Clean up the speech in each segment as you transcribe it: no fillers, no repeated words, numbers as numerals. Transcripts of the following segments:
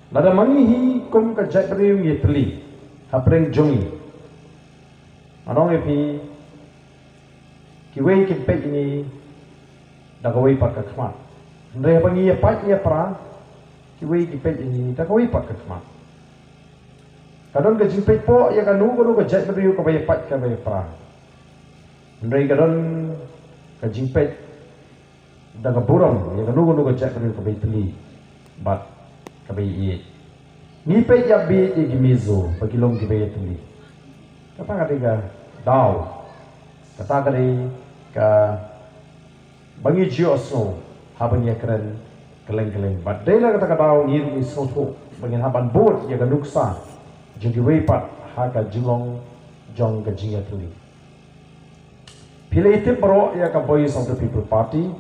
Nada mangihi kum ka jai beriu yetli hapreng jongi anong epi kiwei kimpek ini dagawai pat kakmat ndre bangi ya pat ya pra kiwei kimpek ini dagawai pat kakmat kadon ka jimpek po ya kanu ka jai beriu ka bay pat ka bay pra ndre kadon ka jimpek daga buram ya kanu ka jai beriu ka bay tli bat kabai ni pe ya bi e gimizo pagilong gibe tuli kata katiga daw kata kari ka bangi jioso haban ya keren keleng but dela kata daw ni soto bangin haban bot ya ganuksa jadi wepat haka jingong jong ka jinga tuli pilih tip bro ya ka Voice of the People Party.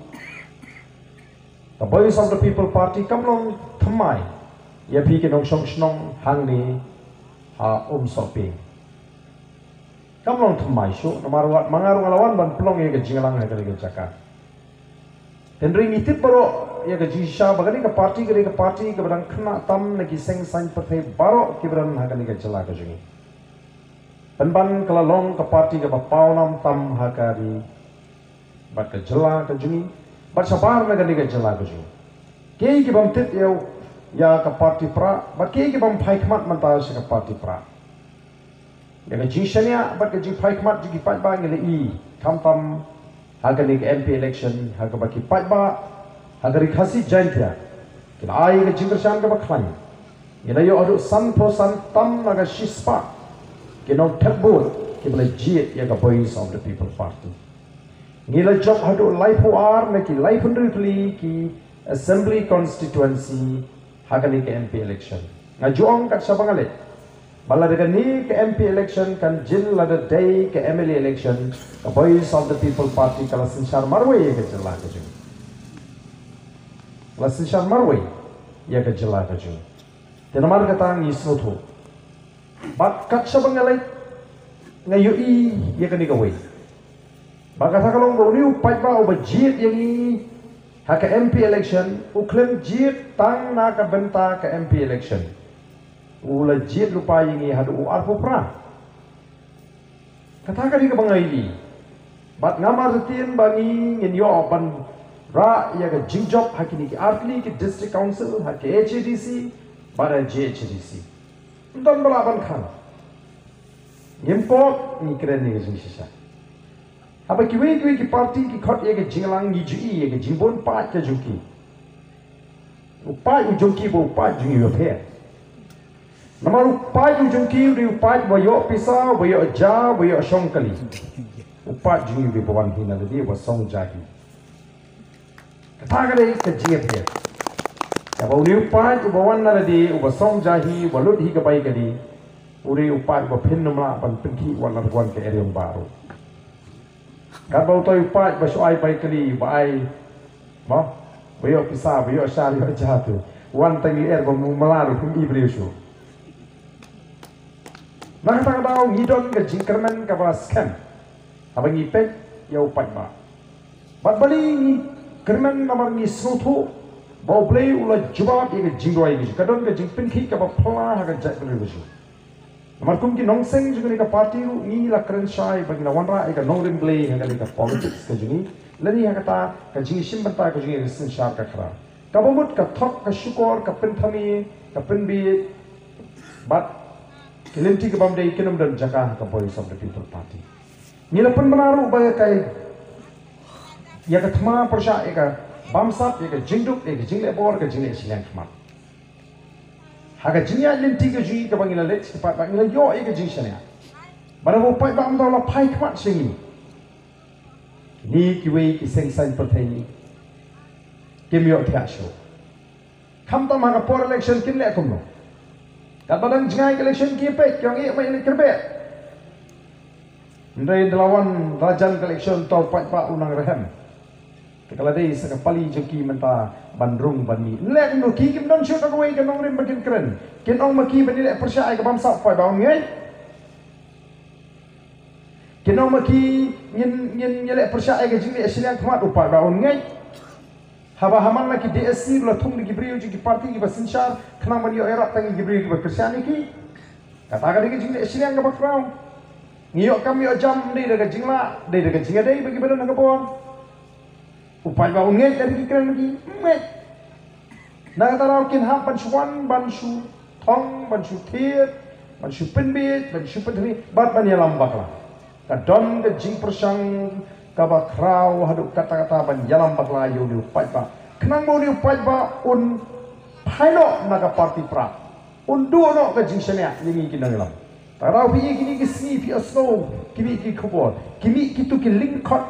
The Voice of the People Party kamlong thamai ya pi ke nong song snong hang ni ha soping kamlong thamai shu namaruat mangarung alawan ban plong ya ke jinglang ha ke jaka tendring itip baro ya ke jisha bagani ke party ke badang khna tam na ki seng san pathe baro ke bran ha ke jala ke jingi ban kalalong ke party ke bapau nam tam ha kari bat ke jala ke jingi bat sabar na ke jala ke jingi ke bam tit ya ke parti pra bat ke bam phaikmat manta se ke parti pra ya ke jingshania bat ke jing phaikmat ji pat ba ngele I tham tam ha ke MP election ha ke ba ki pat ba ha ke khasi jaintia ke ai ke jingrshan ke ba khlan ngela yo adu san po san tam na ga shispa ke no thakbur ke bla ji ya ke Voice of the People Party ngela job hadu life war na ki life hundredly ki assembly constituency hakani ke MP election ngajuang kat sabangale bala dengan ni ke MP election kan jil lada day ke MLA election the Voice of the People Party kala sinshar marwe ke jela ke jung kala sinshar marwe ya ke jela ke jung tenamar kata ngi snotho bat kat sabangale ngayu I ya ke ni gawe baka sakalong boriu pat ba obajit yang I haka MP election uklem jit tang na ka benta ka MP election ula jit lupa yingi hadu arpo pra kata ka di ka bangai bat ngamar setin bangi ngin yo ban ra ya ka jingjop hakini ki artli ki district council haka HADC bara JHDC ndon balaban khan import ni kren ni sisa apa kiwe ki party ki khot ye ke jinglang ni ji ye ke jingbon pa ke juki upa juki bo pa jungi yo phe namar upa juki ri upa bo yo pisa bo yo ja bo yo shongkali upa jungi bi bowan hina de bo song jahi kata gare ke ji phe ya bo ni upa bo wan na de bo song jahi bo lut hi ka bai ka di uri upa bo phin namla ban pinki wan na wan ke eriong baro Kabau toy pat basuai pai kali bai mo bayo pisa bayo syari jatuh wan tangi er bo melaru pun ibrisu nak tak tahu ngidon ke jingkermen ke bas scam abang ipek ya upat ba bat bali ni kermen namar ni snoto bau play ula jawab ke jingdoi ni kadon ke jingpin ki ke ba pla ha ke jat berisu Namar kum ki nongseng juga ni ka parti ni la keren shai bagi na wanra ka nongrin blay ha ka politics ka jini lani ha kata ka jingi simbanta ka jingi sin shar ka khara ka bomut ka thok ka shukor ka pinthami ka pinbi bat kilimti ka bamdei kinum dan jaka ka Voice of the People Party ni la pun menaru ba kai ya ka thma persha ka bamsap ya ka jingduk ya ka jingle bor ka jingle silang khma Haga jinya linti ke jui ke bangila let cepat bangila yo ke jinsanya. Bara bo pai bam daw la pai kmat singi. Ni kiwe ki seng sain pertani. Kimyo tiasho. Kam ta maga por election kin le kumno. Kat badang jingai election ki pek yang i mai ni kerbe. Ndai delawan rajan election tau pai pa unang rehem. Kalau dia sekali joki menta bandrung bani, lek no ki kim don shoot away ke nong rim bakin keren, kin ong maki bani lek persia ke bamsa pai bang ngai, kin ong maki nyen lek persia ke jing lek silang kmat upai bang ngai, haba haman lagi DSC la thung lagi brio ji parti ki basinchar khna man yo era tang ki brio ki Kristiani ki kata ka digi jing siang ka background ngiyo kam yo jam ni daga jingla dei daga jinga dei bagi badan ka bon upai ba unget dari ki kren lagi met na kata raw kin ha ban shuan ban shu thong ban shu thiet ban shu penbit ban shu pendri bat ban yalam bakla ka don ka jing persang kaba kraw haduk kata-kata ban yalam bakla yo ni upai ba kenang mo ni upai ba un paino naga parti pra un duo no ka jing shania yingi kinang lam tarau pi kini ki sni pi asno kimi ki khobor kimi ki tu ki link khot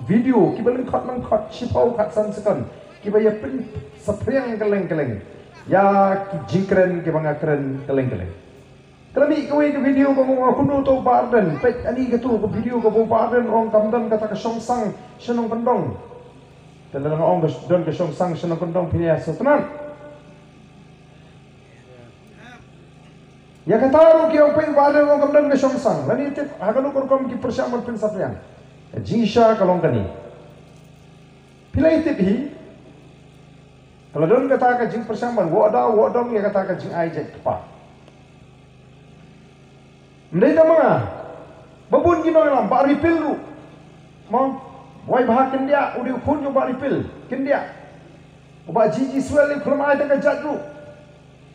video ki baleng khot lang khot chipau khat san sekan ki ba ya pin sapriang keleng ya ki jingkren ki banga kren keleng kelami kowe ke video ko mo kuno to barden pet ani ke tu ko video ko bo barden ong kamdan kata ka song sang senong pendong telang ong don ke song sang senong pendong pinya setenan ya kata ro ki ong pen barden ong kamdan ke song sang lani tip haganu ko kom ki persiaman pin sapriang jinsha kalong kani pilai tip hi kalau don kata ka jing persiaman wo dong ya kata ka jing ai jet pa Mendai mana? Babun gino lam, bak refill lu. Mau, wai bahak kendia, udi pun jo bak refill, kendia. Ubak jiji swell ni kalau mai tak jat lu.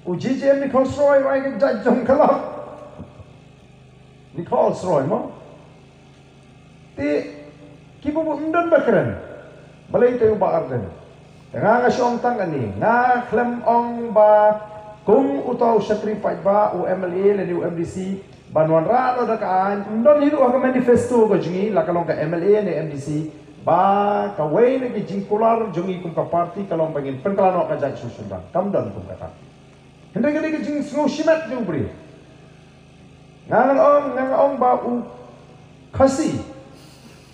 Ujiji ni Rolls-Royce wai ke jat jong kalau. Ni Rolls-Royce mau. Ti, kipu undan bakran. Balai tu ubak arden. Tengah ngasong tangan ni, ngah klem ong ba kung utau certified ba UMLA dan UMDC. Banuan rano dakaan don hidu ka manifesto ko jingi la kalong ka MLA ni MDC ba ka way na jingkular jingi kum ka party kalong pangin penkalano ka jaj susundan kam don kum kata hindi ka jing snow shimat jung bri ngang ong ba u khasi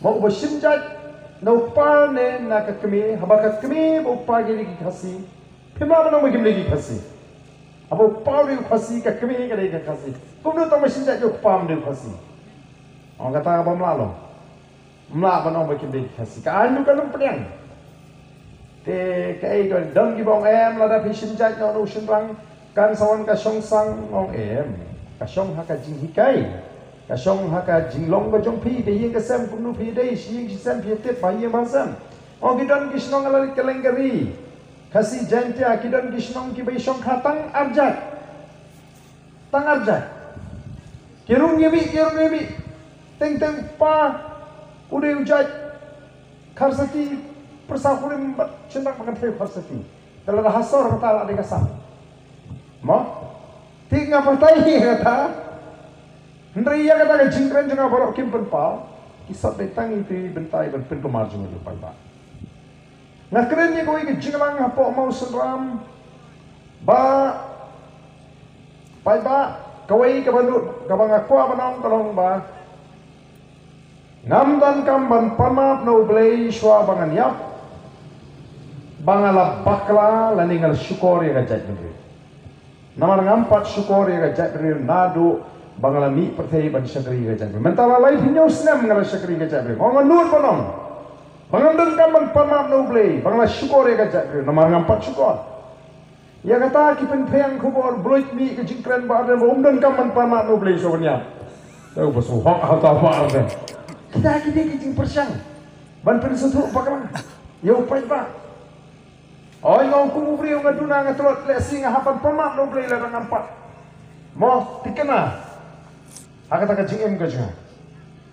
mo ba shimjat na upar ne na ka kami habaka kami ba upar gi khasi pima ba nang magim khasi abo pauri khasi ka kami ka ka khasi kumno to machine ja jok pam de khasi ang kata ba mlalo mla ba no ba kin de khasi ka anu ka num pnyang te kai ko dong gi bong em la da pishin ja no shin rang kan sawan ka song sang ong em ka song ha ka jing hikai ka song ha ka jing long ba jong pi de yin ka sam kumno pi de shi yin sam pi te pa yin ba sam ong gi don gi snong ala kelengari kasi jantia kidon gisnong ki baisong khatang arjat tang arjat kirung yebi teng pa udah ujat karsati persakulim cendang makan teh karsati dalam hasor kata ada kasar mo tiga partai kata hendri ya kata jingkren jangan borok kimpen pa kisah betang itu bentai berpen kemarjung lupa pak. Nah kerennya kau ikut jinglang apa mau seram, ba, pai ba, kau ikut bandut, kau ngaku apa nong kalong ba, ngamdan kamban pamap no blay shwa bangan yap, bangala bakla laningal syukur ya gajat beri, namar ngampat syukur ya gajat beri nado bangala mi pertei ban syakri gajat beri, mentala life hinyau senam ngala syakri gajat beri, orang nur panong. Bangandun kaman pamam no blay, bangla syukur ya gajat, namar ngampat syukur. Ya kata kipen peyang kubur bloit mi ke jingkren ba ada umdan kaman pamam no blay sonya. Tahu besu hak atau apa ada. Kita ke jing persang. Ban pen sutu pakang. Ya upai ba. Oi ngau ku ubri ngaduna ngatlot le singa hapan pamam no blay la ngampat. Mo tikena. Hakata ka jingem ka jang.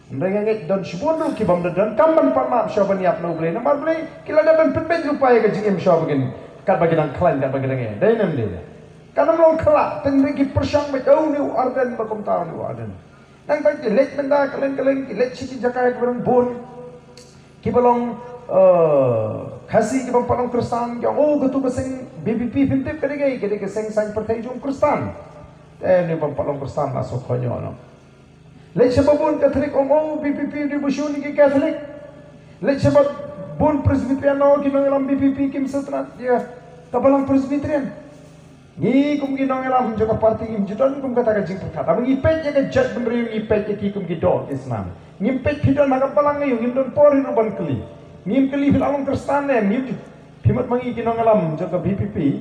Mereka don sibundu ki bam don kamban pamap syaban yap no blay namar blay kila daban penben upaya ka jingem syaban kat bagi nang klan kat bagi nang dai nam de kana mlong khala tengri ki persang be au ni arden bakom taw ni arden nang tak let benda kalen ki let siti jakai ka barang bon ki balong khasi ki bang palong kristan ki oh gatu ka sing BBP pintip kade ke sing sang pertai jung kristan ni bang palong kristan la so khonyo no Lek sebabun Katolik oh BPP di Bushuni ki Katolik. Lek sebab bun Presbyterian ki nang BPP kim setrat ya kabalang Presbyterian. Ni kum ki nang elam jaga parti kim jidon kum kata ka jing kata. Ngipet ya ka jat bendri ngipet ki kum ki do Islam. Ngipet pidon naga balang ngim don por hidupan keli. Ngim keli fil along Kristen ngim Pimat mangi kinong alam jaga BPP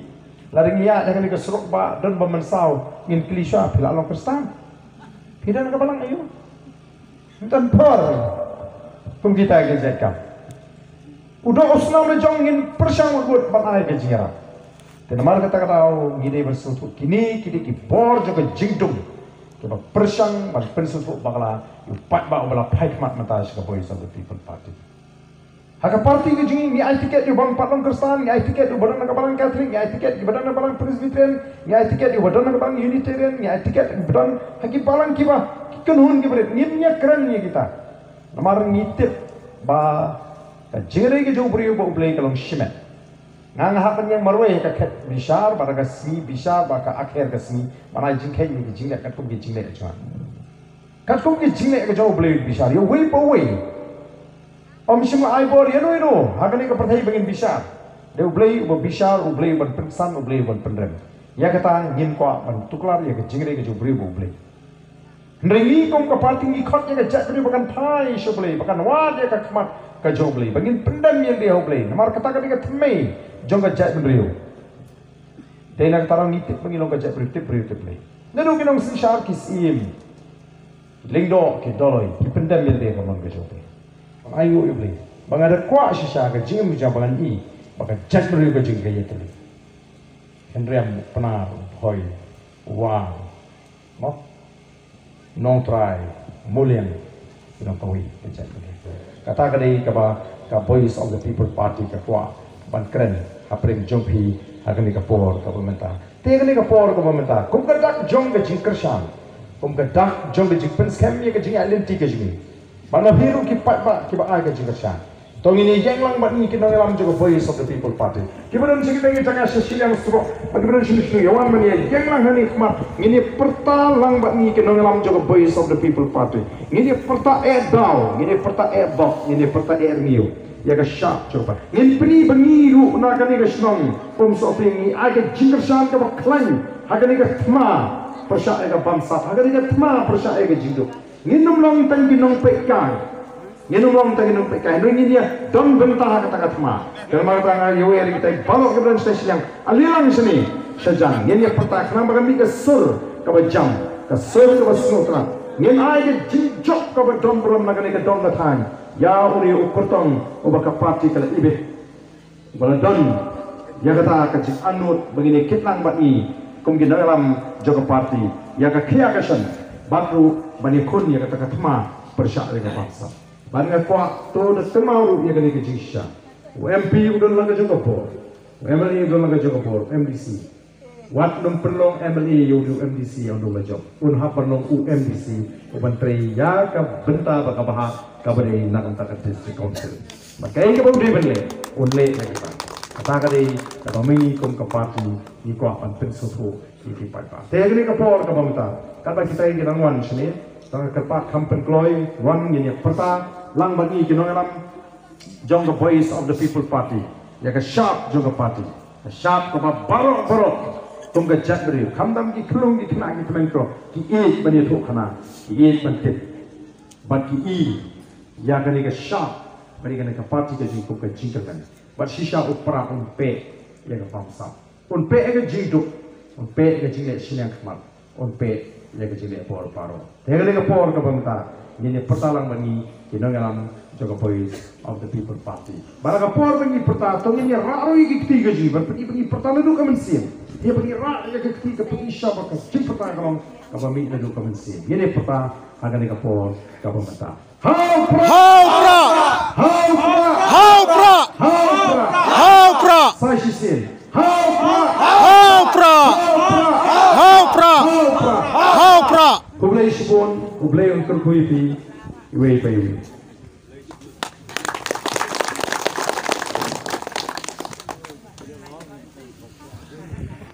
laring iya jangan ke seruk ba dan bamansau ngin klisha pila long Kristan. Pidan ka balang ayo. Dan par kum kita gejetkam. Udah usnam le jong ngin persang buat ban ai ke jingra. Tenamar kata-kata ngide bersutu kini ki bor jaga jingdum. Kita persang ban pensutu bakala upat ba bala paikmat mata ka Voice of the People Party. Haka parti ke jingi ni ai tiket di bang Patlang Kristan, ni ai tiket di badan nagabalang Catholic, ni ai tiket di badan nagabalang Presbyterian, ni ai tiket di badan nagabalang Unitarian, ni ai tiket di badan haki balang kiba kenhun ki berit nimnya keren ni kita. Namar ngitip ba ka jere ke jo brio ba ublei kalong shimet. Ngang hakan yang marwai ka ket bishar ba ka smi bishar ba ka akhir ka smi mana jingkai ni jingle kat kum ki jingle ka. Kat kum ki jingle ka jo ublei bishar yo wei pa wei. Om semua aibor ya no hakan ni ka perthai bangin bishar. De ublei ba bishar ublei ban pensan ublei ban pendrem. Ya kata ngin kwa ban tuklar ya ka jingle ka jo brio ba ublei. Nrengi kom ka parti ni khot ya ka jat brio bakan thai shoblei bakan wad ya ka khmat ka jo ublei bangin pendam yang dia ublei. Namar kata ka ka thmei jong ka jat brio. Dena ka tarang nitip bangin long ka jat brio tip ublei. Nanu kinong sishar kisim. Lingdo ki doloi ki pendam yang dia ka man ka jo ublei. Ayo ublei. Bang ada kwa shisha ka jingam jabangan I baka jat brio ka jing ka yetli. Hendriam penar hoi wang. Mo non try mulian pinang kawi kejat kata kadai ka Voice of the People Party ka kwa ban keren apring jongpi hakani ka por ka pementa tegani ka por ka pementa kum ka dak jong ka jing kersan kum ka dak jong ka jing pen scam ye ka jing identity ka jing bana biru ki pat ba ki ba ai ka jing kersan tong ini yang lang bat ni kinong alam juga Voice of the People Party kibaran sigi tangi tanga sesilang stro kibaran sigi yawan mani yang lang hani khmat ngini perta lang bat ni kinong alam juga Voice of the People Party ngini perta down ngini perta bok ngini perta niu ya ka sharp coba ngini pri bangiru na kani ka snong so pingi aga jingersan ka baklan hagani ka thma persya ka bangsa hagani ka thma persya ka jindo nginum long tang binong pekai Nginum long tang nginum pekai nungin dia dong bentah kata thma dalam tang yoe ri kita balok ke dalam stasiun yang alilang sini sejang ngin dia pertak kenapa kami ke sur ke bajam ke sur ke basnotra ngin ai ke jinjok ke badom berom lagane ke dong datang ya uri ukurtong ubaka parti kala ibe baladon ya kata ke jik anut begini kitlang bat ni kum gin dalam joko parti ya ke kia kasan batu bani kun ya kata thma persya ke bangsa Banga kwa to the temau ya kani ke jisha. MP udon laga juga por. MLA udon laga juga por MDC. Wat dum perlong MLA yudu MDC yang dum lajok. Un ha perlong UMDC ubantri ya ka benta baka baha ka bare nak anta ka district council. Maka ke bau di benle unle lagi pa. Kata kali ka bami kum ka parti ni kwa pan pensutu di pa. Tegni ka por ka bamta. Kata kita ini rangwan sini tang kerpat kampen kloi wan ini perta lang bagi kinong alam jong the Voice of the People Party ya ka sharp jong party ka sharp ka barok tum ka jat beri khamdam ki khulung ki thna ki thmeng ko ki e bani thok khana ki e ban tip bat ki e ya ka ni ka sharp bani ka ka party ka jing kum ka jing ka kan bat shisha upra un pe ya ka pamsa un pe ka jing duk un pe ka jing le sinyang khmal un pe ya ka jing le por paro tegale ka por ka bamta ini pertalang bani kinong alam jaga Voice of the People Party. Barang por bani perta tong ini raro iki ketiga ji bani pertala du kamen sim. Dia bani ra ya ketiga pergi syabak jim perta kalong ka bami du kamen sim. Ini perta akan ni ka por ka bamta. How pra sai sisin. Kublai sibon, kublai untuk kuipi, iwe iwe.